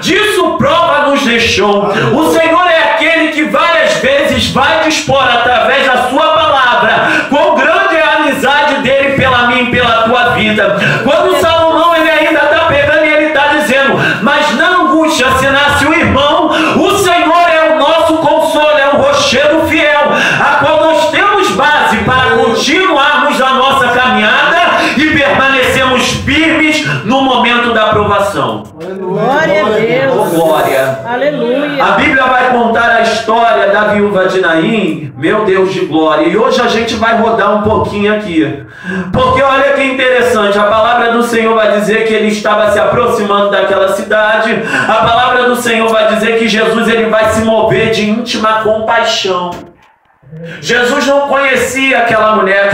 disso prova nos deixou. O Senhor é aquele que várias vezes vai dispor através da sua palavra. Quão grande é a amizade dele pela mim e pela tua vida. Quando Salomão ele ainda está pegando e ele está dizendo, mas na angústia se nasce o irmão, o Senhor é o nosso consolo, é o rochedo fiel, a qual nós temos base para continuarmos a nossa caminhada e permanecemos firmes no momento da provação. Glória a Deus. Oh, glória. Aleluia. A Bíblia vai contar a história da viúva de Naim, meu Deus de glória. E hoje a gente vai rodar um pouquinho aqui. Porque olha que interessante, a palavra do Senhor vai dizer que ele estava se aproximando daquela cidade. A palavra do Senhor vai dizer que Jesus ele vai se mover de íntima compaixão. Jesus não conhecia aquela mulher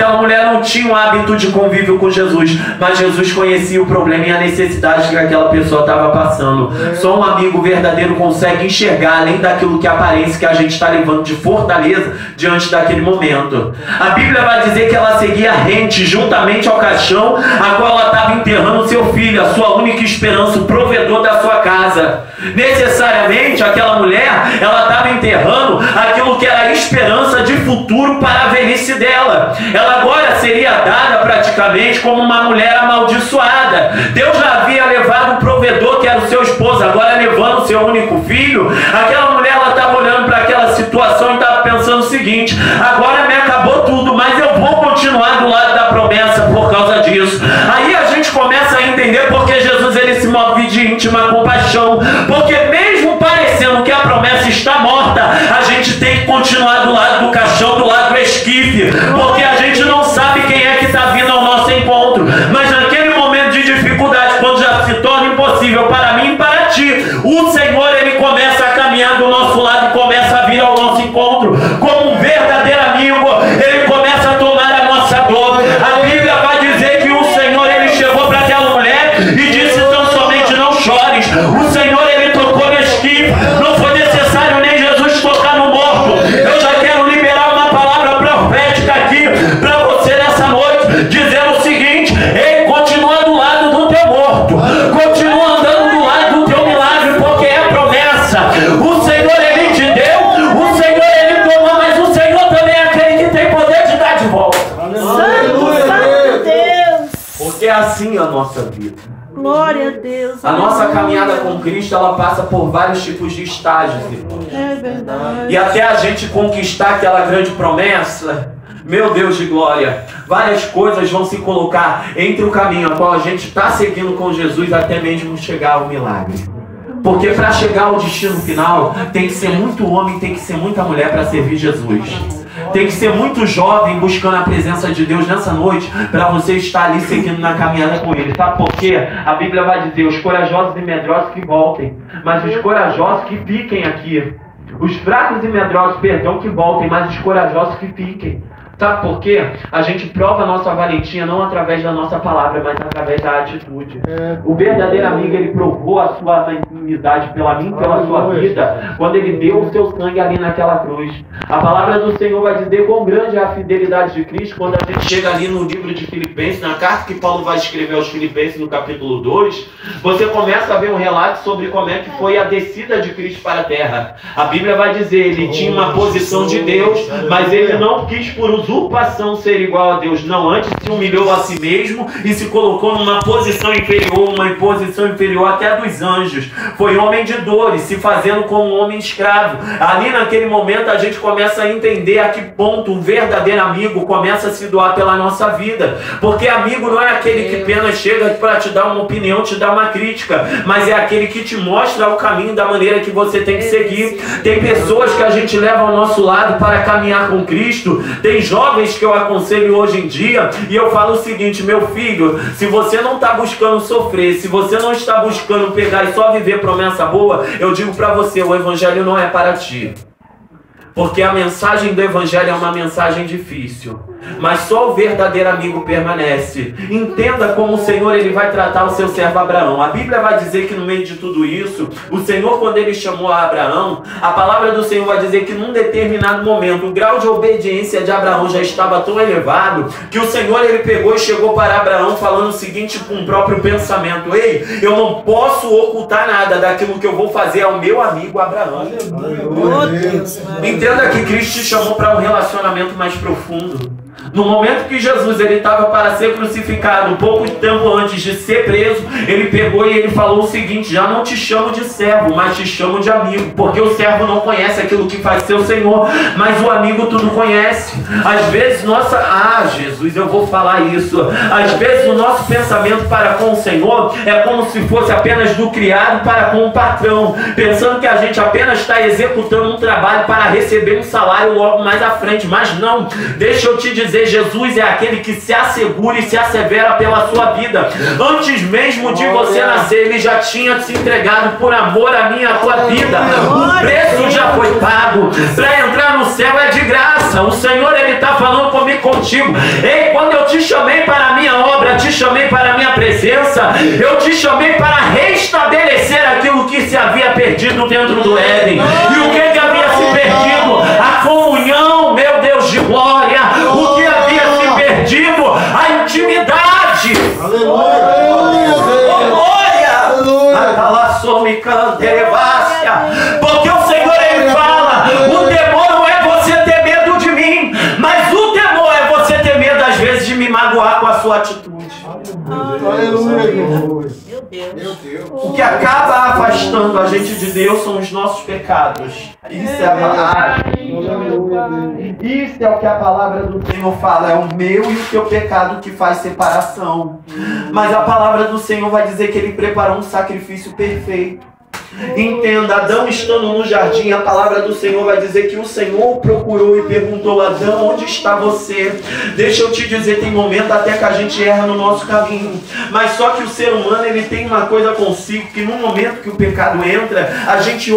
não tinha um hábito de convívio com Jesus, mas Jesus conhecia o problema e a necessidade que aquela pessoa estava passando. Só um amigo verdadeiro consegue enxergar além daquilo que aparece que a gente está levando de fortaleza diante daquele momento. A Bíblia vai dizer que ela seguia rente juntamente ao caixão, a qual ela estava enterrando seu filho, a sua única esperança, o provedor da sua casa. Necessariamente aquela mulher, ela estava enterrando aquilo que era a esperança de futuro para a velhice dela. Ela agora seria dada praticamente como uma mulher amaldiçoada. Deus já havia levado o provedor, que era o seu esposo, agora levando o seu único filho. Aquela mulher, ela estava olhando para aquela situação e estava pensando o seguinte, agora me acabou tudo, mas eu vou continuar do lado da promessa por causa disso. Aí a gente começa a entender porque Jesus ele se move de íntima compaixão, porque mesmo parecendo que a promessa está morta, a gente tem que continuar do lado do caixão, do lado do esquife, porque a gente não sabe quem é que está vindo ao nosso encontro. Mas naquele momento de dificuldade, quando já se torna impossível para mim e para ti, o Senhor ele começa a caminhar do nosso lado e começa a vir ao nosso encontro como um verdadeiro amigo. Ele começa a tomar a nossa dor. A Bíblia vai dizer que o Senhor ele chegou para aquela mulher e disse tão somente não chores. O Senhor ele tocou no esquife, não foi necessário nem Jesus tocar no morto. Eu já quero liberar uma palavra profética aqui para você nessa noite, dizendo o seguinte, ei, continua do lado do teu morto, continua andando do lado do teu milagre, porque é promessa. O Senhor ele te deu, o Senhor ele tomou, mas o Senhor também é aquele que tem poder de dar de volta. Santo Deus. Porque é assim a nossa vida. Glória a Deus. A nossa caminhada com Cristo, ela passa por vários tipos de estágios, irmãos. É verdade. E até a gente conquistar aquela grande promessa, meu Deus de glória, várias coisas vão se colocar entre o caminho a qual a gente está seguindo com Jesus até mesmo chegar ao milagre. Porque para chegar ao destino final, tem que ser muito homem, tem que ser muita mulher para servir Jesus. Tem que ser muito jovem buscando a presença de Deus nessa noite para você estar ali seguindo na caminhada com Ele. Sabe por quê? A Bíblia vai dizer, os corajosos e medrosos que voltem, mas os corajosos que fiquem aqui. Os fracos e medrosos, perdão, que voltem, mas os corajosos que fiquem. Sabe por quê? A gente prova a nossa valentia não através da nossa palavra, mas através da atitude. O verdadeiro amigo, ele provou a sua amizade pela mim, pela sua vida, quando ele deu o seu sangue ali naquela cruz. A palavra do Senhor vai dizer quão grande é a fidelidade de Cristo, quando a gente chega ali no livro de Filipenses, na carta que Paulo vai escrever aos Filipenses no capítulo 2, você começa a ver um relato sobre como é que foi a descida de Cristo para a terra. A Bíblia vai dizer, ele tinha uma posição de Deus, mas ele não quis por usurpação ser igual a Deus, não, antes se humilhou a si mesmo e se colocou numa posição inferior, uma posição inferior até a dos anjos. Foi homem de dores, se fazendo como um homem escravo. Ali naquele momento a gente começa a entender a que ponto um verdadeiro amigo começa a se doar pela nossa vida, porque amigo não é aquele que apenas chega para te dar uma opinião, te dar uma crítica, mas é aquele que te mostra o caminho da maneira que você tem que seguir. Tem pessoas que a gente leva ao nosso lado para caminhar com Cristo, tem jovens que eu aconselho hoje em dia, e eu falo o seguinte, meu filho, se você não está buscando sofrer, se você não está buscando pegar e só viver promessa boa, eu digo para você, o Evangelho não é para ti. Porque a mensagem do Evangelho é uma mensagem difícil. mas só o verdadeiro amigo permanece. Entenda como o Senhor ele vai tratar o seu servo Abraão. A Bíblia vai dizer que no meio de tudo isso, o Senhor, quando ele chamou a Abraão, a palavra do Senhor vai dizer que num determinado momento o grau de obediência de Abraão já estava tão elevado que o Senhor ele pegou e chegou para Abraão falando o seguinte com o próprio pensamento: ei, eu não posso ocultar nada daquilo que eu vou fazer ao meu amigo Abraão. Oh, Deus. Entenda que Cristo te chamou para um relacionamento mais profundo. No momento que Jesus ele estava para ser crucificado, pouco tempo antes de ser preso, ele pegou e ele falou o seguinte: já não te chamo de servo, mas te chamo de amigo, porque o servo não conhece aquilo que faz seu Senhor, mas o amigo tudo conhece. Às vezes Jesus, eu vou falar isso. Às vezes o nosso pensamento para com o Senhor é como se fosse apenas do criado para com o patrão, pensando que a gente apenas está executando um trabalho para receber um salário logo mais à frente. Mas não, deixa eu te dizer, Jesus é aquele que se assegura e se assevera pela sua vida. Antes mesmo de você nascer, ele já tinha se entregado por amor a mim e a tua vida. O preço já foi pago. Para entrar no céu é de graça. O Senhor ele está falando comigo, contigo. Ei, quando eu te chamei para a minha obra, te chamei para a minha presença, eu te chamei para restabelecer aquilo que se havia perdido dentro do Éden. E o que havia se perdido? A comunhão, meu Deus de glória. O que havia se perdido? A intimidade. Aleluia. Porque o Senhor ele fala: o temor não é você ter medo de mim, mas o temor é você ter medo às vezes de me magoar com a sua atitude. Aleluia. Meu Deus. O que acaba afastando a gente de Deus são os nossos pecados. Isso é a palavra. Isso é o que a palavra do Senhor fala. É o meu e o teu pecado que faz separação. Mas a palavra do Senhor vai dizer que ele preparou um sacrifício perfeito. Entenda, Adão estando no jardim, a palavra do Senhor vai dizer que o Senhor procurou e perguntou: Adão, onde está você? Deixa eu te dizer, tem momento até que a gente erra no nosso caminho, mas só que o ser humano ele tem uma coisa consigo, que no momento que o pecado entra, a gente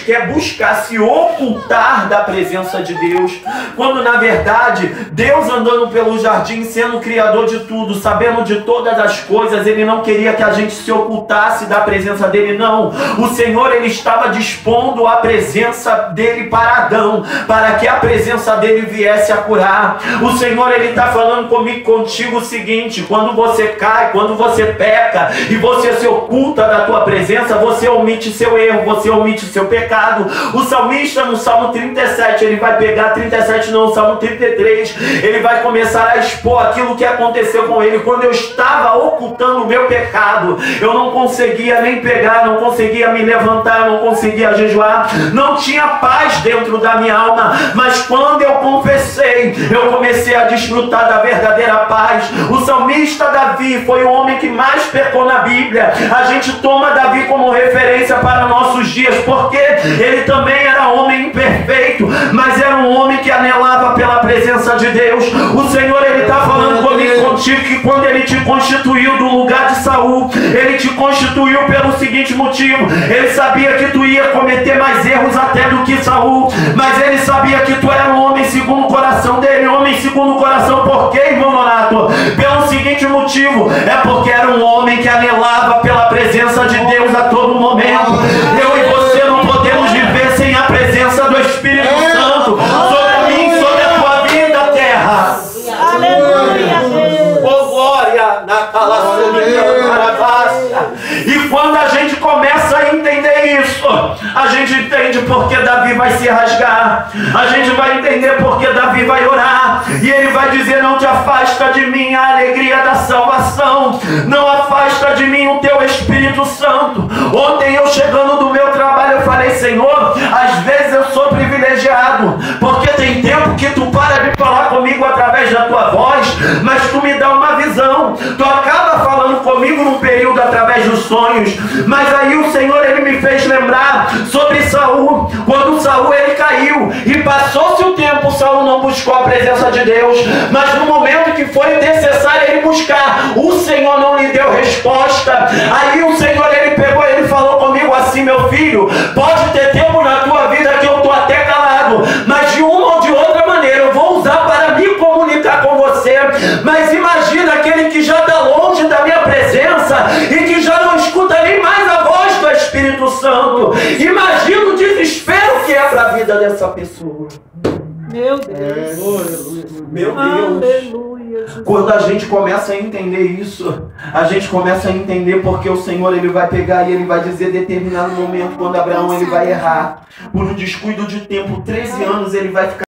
quer buscar se ocultar da presença de Deus, quando na verdade Deus, andando pelo jardim, sendo o criador de tudo, sabendo de todas as coisas, ele não queria que a gente se ocultasse da presença dele. Não, o Senhor ele estava dispondo a presença dele para Adão, para que a presença dele viesse a curar. O Senhor ele está falando comigo, contigo o seguinte: quando você cai, quando você peca e você se oculta da tua presença, você omite seu erro, você omite seu pecado. O salmista no Salmo 37, ele vai pegar 37 não, o Salmo 33, ele vai começar a expor aquilo que aconteceu com ele. Quando eu estava ocultando o meu pecado, eu não conseguia nem pegar, não conseguia me levantar, não conseguia jejuar, não tinha paz dentro da minha alma. Mas quando eu confessei, eu comecei a desfrutar da verdadeira paz. O salmista Davi foi o homem que mais pecou na Bíblia. A gente toma Davi como referência para nossos dias, porque ele também era homem imperfeito, mas era um homem que anelava pela presença de Deus. O Senhor ele está falando comigo, contigo, que quando ele te constituiu do lugar de Saul, ele te constituiu pelo seguinte motivo: ele sabia que tu ia cometer mais erros até do que Saul, mas ele sabia que tu era um homem segundo o coração dele. Homem segundo o coração, por quê, irmão Nonato? Pelo seguinte motivo: é porque era um homem que anelava pela presença de Deus a todo momento. Eu e você não podemos viver sem a presença do Espírito Santo sobre mim, sobre a tua vida, terra. Aleluia, Deus. Oh glória, na e quando a gente começa a entender isso, a gente entende porque Davi vai se rasgar, a gente vai entender porque Davi vai orar, e ele vai dizer: não te afasta de mim a alegria da salvação, não afasta de mim o teu Espírito Santo. Ontem eu chegando do meu trabalho, eu falei: Senhor, às vezes eu sou privilegiado, porque tem tempo que tu para de falar comigo através da tua voz, mas tu me dá uma visão, tu acaba falando comigo num período através dos sonhos. Mas aí o Senhor ele me fez lembrar sobre Saul, quando Saul ele caiu e passou-se o tempo, Saul não buscou a presença de Deus, mas no momento que foi necessário ele buscar, o Senhor não lhe deu resposta. Aí o Senhor ele pegou e ele falou comigo assim: meu filho, pode ter tempo na tua vida que eu estou até calado, mas de uma ou de outra maneira eu vou usar para me comunicar Espírito Santo. Imagina o desespero que é para a vida dessa pessoa. Meu Deus. Meu Deus. Aleluia. Quando a gente começa a entender isso, a gente começa a entender porque o Senhor ele vai pegar e ele vai dizer determinado momento, quando Abraão ele vai errar, por um descuido de tempo, 13 anos ele vai ficar